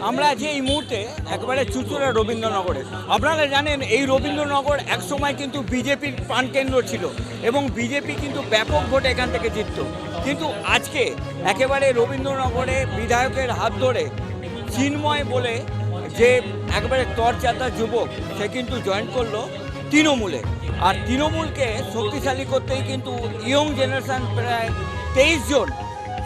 আমরা আছি এই মুহূর্তে একেবারে চুঁচুড়া রবীন্দ্রনগরে। আপনারা জানেন এই রবীন্দ্রনগর একসময় কিন্তু বিজেপির প্রাণকেন্দ্র ছিল এবং বিজেপি কিন্তু ব্যাপক ভোটে এখান থেকে জিতত। কিন্তু আজকে একেবারে রবীন্দ্রনগরে বিধায়কের হাত ধরে চিন্ময় বলে যে একেবারে তরচাতা যুবক, সে কিন্তু জয়েন করলো তৃণমূলে। আর তৃণমূলকে শক্তিশালী করতেই কিন্তু ইয়ং জেনারেশন প্রায় 23 জন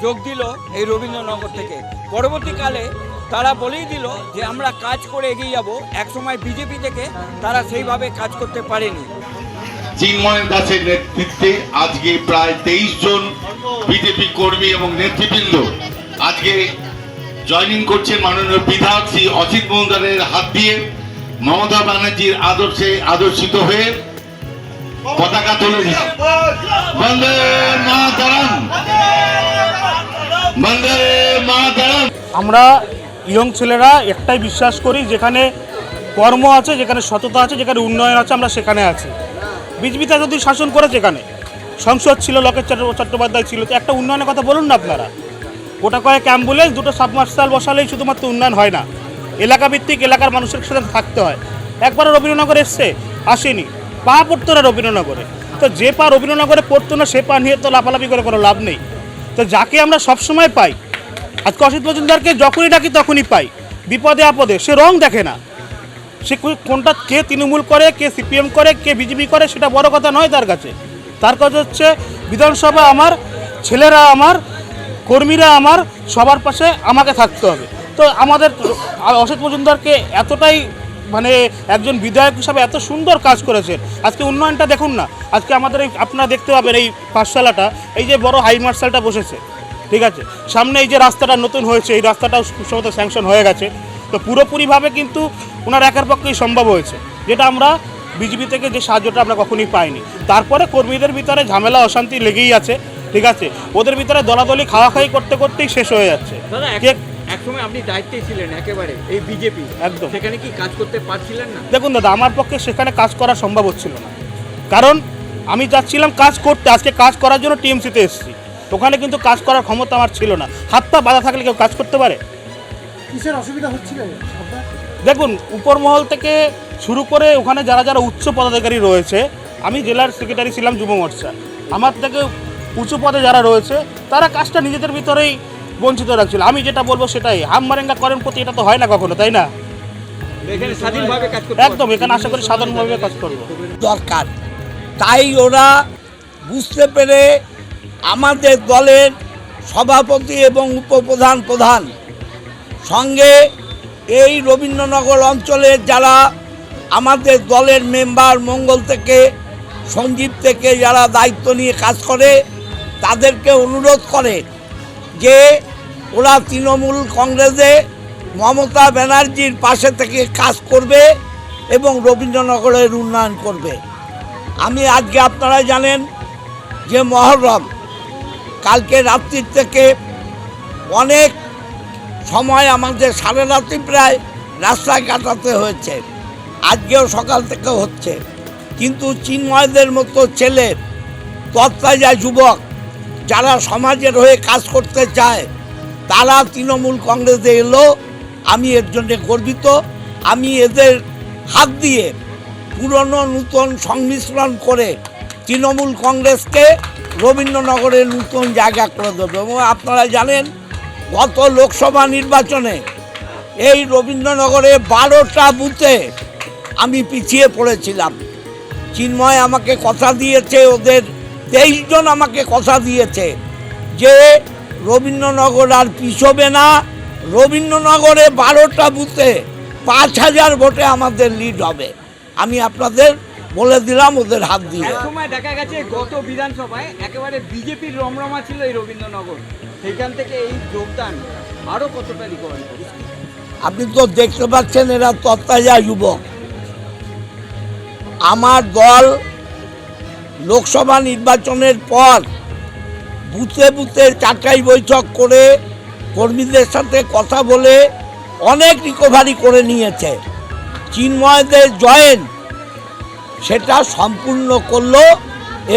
যোগ দিল এই রবীন্দ্রনগর থেকে। পরবর্তীকালে তারা বলেই দিল যে আমরা কাজ করে এগিয়ে যাব। একসময় বিজেপি থেকে তারা সেইভাবে কাজ করতে পারেনি। চিন্ময় দাসের নেতৃত্বে আজকে প্রায় 23 জন বিজেপি কর্মী এবং নেতৃবৃন্দ আজকে জয়েনিং করছেন মাননীয় বিধায়ক শ্রী অসিত মজুমদারের হাত দিয়ে। মমতা ব্যানার্জির আদর্শে আদর্শিত হয়ে পতাকা তুলে দিচ্ছে। বন্দে মাতরম, বন্দে মাতরম। আমরা ইয়ং ছেলেরা একটাই বিশ্বাস করি, যেখানে কর্ম আছে, যেখানে সততা আছে, যেখানে উন্নয়ন আছে, আমরা সেখানে আছি। বিজেপিতে যদি শাসন করেছে, এখানে সংসদ ছিল, লোকেশ চট্টোপাধ্যায় ছিল, তো একটা উন্নয়নের কথা বলুন না আপনারা। গোটা কয়েক অ্যাম্বুলেন্স, দুটো সাবমার্সাল বসালেই শুধুমাত্র উন্নয়ন হয় না, এলাকা ভিত্তিক এলাকার মানুষের সাথে থাকতে হয়। একবারও রবীন্দ্রনগরে এসছে, আসেনি, পা পড়তো না রবীন্দ্রনগরে। তো যে পা রবীন্দ্রনগরে পড়তো না, সে পা নিয়ে তো লাফালাফি করে কোনো লাভ নেই। তো যাকে আমরা সবসময় পাই, আজকে অসিত মজুমদারকে যখনই ডাকি তখনই পাই, বিপদে আপদে সে রং দেখে না। সে কোনটা কে তৃণমূল করে, কে সিপিএম করে, কে বিজেপি করে, সেটা বড় কথা নয় তার কাছে। তার কাছে হচ্ছে বিধানসভা আমার, ছেলেরা আমার, কর্মীরা আমার, সবার পাশে আমাকে থাকতে হবে। তো আমাদের অসিত মজুমদারকে এতটাই মানে একজন বিধায়ক হিসাবে এত সুন্দর কাজ করেছেন। আজকে উন্নয়নটা দেখুন না, আজকে আমাদের এই আপনারা দেখতে পাবেন এই পাঠশালাটা, এই যে বড় হাই মার্শালটা বসেছে, ঠিক আছে, সামনে এই যে রাস্তাটা নতুন হয়েছে, এই রাস্তাটাও সমস্ত স্যাংশন হয়ে গেছে। তো পুরোপুরিভাবে কিন্তু ওনার একার পক্ষেই সম্ভব হয়েছে, যেটা আমরা বিজেপি থেকে যে সাহায্যটা আমরা কখনোই পাইনি। তারপরে কর্মীদের ভিতরে ঝামেলা অশান্তি লেগেই আছে, ঠিক আছে, ওদের ভিতরে দলাদলি খাওয়াখাই করতে করতেই শেষ হয়ে যাচ্ছে। একসময় আপনি দায়িত্বে ছিলেন একেবারে এই বিজেপি, একদম, সেখানে কি কাজ করতে পারছিলেন না? দেখুন দাদা, আমার পক্ষে সেখানে কাজ করা সম্ভব হচ্ছিল না, কারণ আমি যাচ্ছিলাম কাজ করতে। আজকে কাজ করার জন্য টিএমসিতে এসেছি, ওখানে কিন্তু কাজ করার ক্ষমতা আমার ছিল না। হাত পা বাধা থাকলে কেউ কাজ করতে পারে? কিসের অসুবিধা হচ্ছিল? দেখুন, উপর মহল থেকে শুরু করে ওখানে যারা যারা উচ্চ পদাধিকারী রয়েছে, আমি জেলার সেক্রেটারি ছিলাম যুব মোর্চা, আমার থেকে উঁচু পদে যারা রয়েছে তারা কাজটা নিজেদের ভিতরেই বঞ্চিত রাখছিল। আমি যেটা বলবো সেটাই, হাম মারেঙ্গা করেন প্রতি, এটা তো হয় না কখনো, তাই না? এখানে স্বাধীনভাবে কাজ করতে একদম, এখানে আশা করি সাধারণভাবে কাজ করবো দরকার। তাই ওরা বুঝতে পেরে আমাদের দলের সভাপতি এবং উপপ্রধান সঙ্গে এই রবীন্দ্রনগর অঞ্চলের যারা আমাদের দলের মেম্বার, মঙ্গল থেকে, সঞ্জীব থেকে যারা দায়িত্ব নিয়ে কাজ করে, তাদেরকে অনুরোধ করে যে ওরা তৃণমূল কংগ্রেসে মমতা ব্যানার্জির পাশে থেকে কাজ করবে এবং রবীন্দ্রনগরের উন্নয়ন করবে। আমি আজকে আপনারা জানেন যে মহরম, কালকে রাত্রির থেকে অনেক সময় আমাদের সাড়ে রাত্রি প্রায় রাস্তায় কাটাতে হয়েছে, আজকেও সকাল থেকে হচ্ছে। কিন্তু চিন্ময়দের মতো ছেলে, তত্ত্বাজা যুবক যারা সমাজের হয়ে কাজ করতে চায়, তারা তৃণমূল কংগ্রেসে এলো। আমি এর জন্য গর্বিত। আমি এদের হাত দিয়ে পুরনো নূতন সংমিশ্রণ করে তৃণমূল কংগ্রেসকে রবীন্দ্রনগরে নতুন জায়গা করে দেবো। এবং আপনারা জানেন গত লোকসভা নির্বাচনে এই রবীন্দ্রনগরে 12টা বুথে আমি পিছিয়ে পড়েছিলাম। চিন্ময় আমাকে কথা দিয়েছে, ওদের 23 জন আমাকে কথা দিয়েছে যে রবীন্দ্রনগর আর পিছবে না, রবীন্দ্রনগরে 12টা বুথে 5000 ভোটে আমাদের লিড হবে। আমি আপনাদের বলে দিলাম ওদের হাত দিয়ে। সময় দেখা গেছে গত বিধানসভায় একেবারে বিজেপির রমরমা ছিল এই রবীন্দ্রনগর, সেখান থেকে এই যোগদান আরো কতটা রিকভারি? আপনি তো দেখতে পাচ্ছেন এরা তত্ত্বাজা যুবক। আমার দল লোকসভা নির্বাচনের পর বুথে বুথে চাটাই বৈঠক করে কর্মীদের সাথে কথা বলে অনেক রিকভারি করে নিয়েছে। চিন্ময়দের জয়েন সেটা সম্পূর্ণ করলো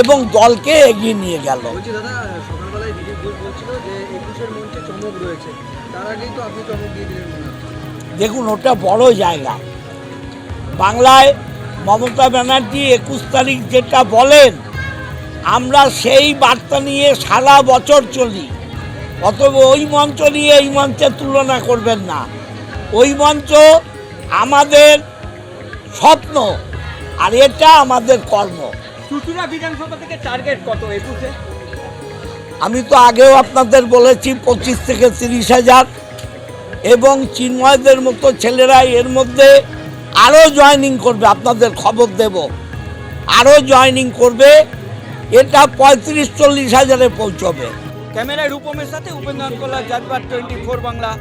এবং দলকে এগিয়ে নিয়ে গেল। দাদা, সকালবেলায় দিলীপ ঘোষ বলছিল যে 21-এর মঞ্চে চমক রয়েছে, তার আগেই তো আপনি চমক দিয়ে দিলেন। দেখুন ওটা বড় জায়গা। বাংলায় মমতা ব্যানার্জি 21 তারিখ যেটা বলেন আমরা সেই বার্তা নিয়ে সারা বছর চলি। অতএব ওই মঞ্চ নিয়ে এই মঞ্চের তুলনা করবেন না। ওই মঞ্চ আমাদের স্বপ্ন আর এটা আমাদের কর্ম। চুচুড়া বিধানসভা থেকে টার্গেট কত 21-এ? আমি তো আগেও আপনাদের বলেছি 25 থেকে 30,000, এবং চিন্ময়দের মতো ছেলেরা এর মধ্যে আরও জয়েনিং করবে, আপনাদের খবর দেব, আরও জয়েনিং করবে। এটা 35-40 হাজারে পৌঁছবে। ক্যামেরায় রূপমের সাথে উপেন্দ্র কলা, জাজবার 24 বাংলা,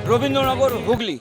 রবীন্দ্রনগর, হুগলি।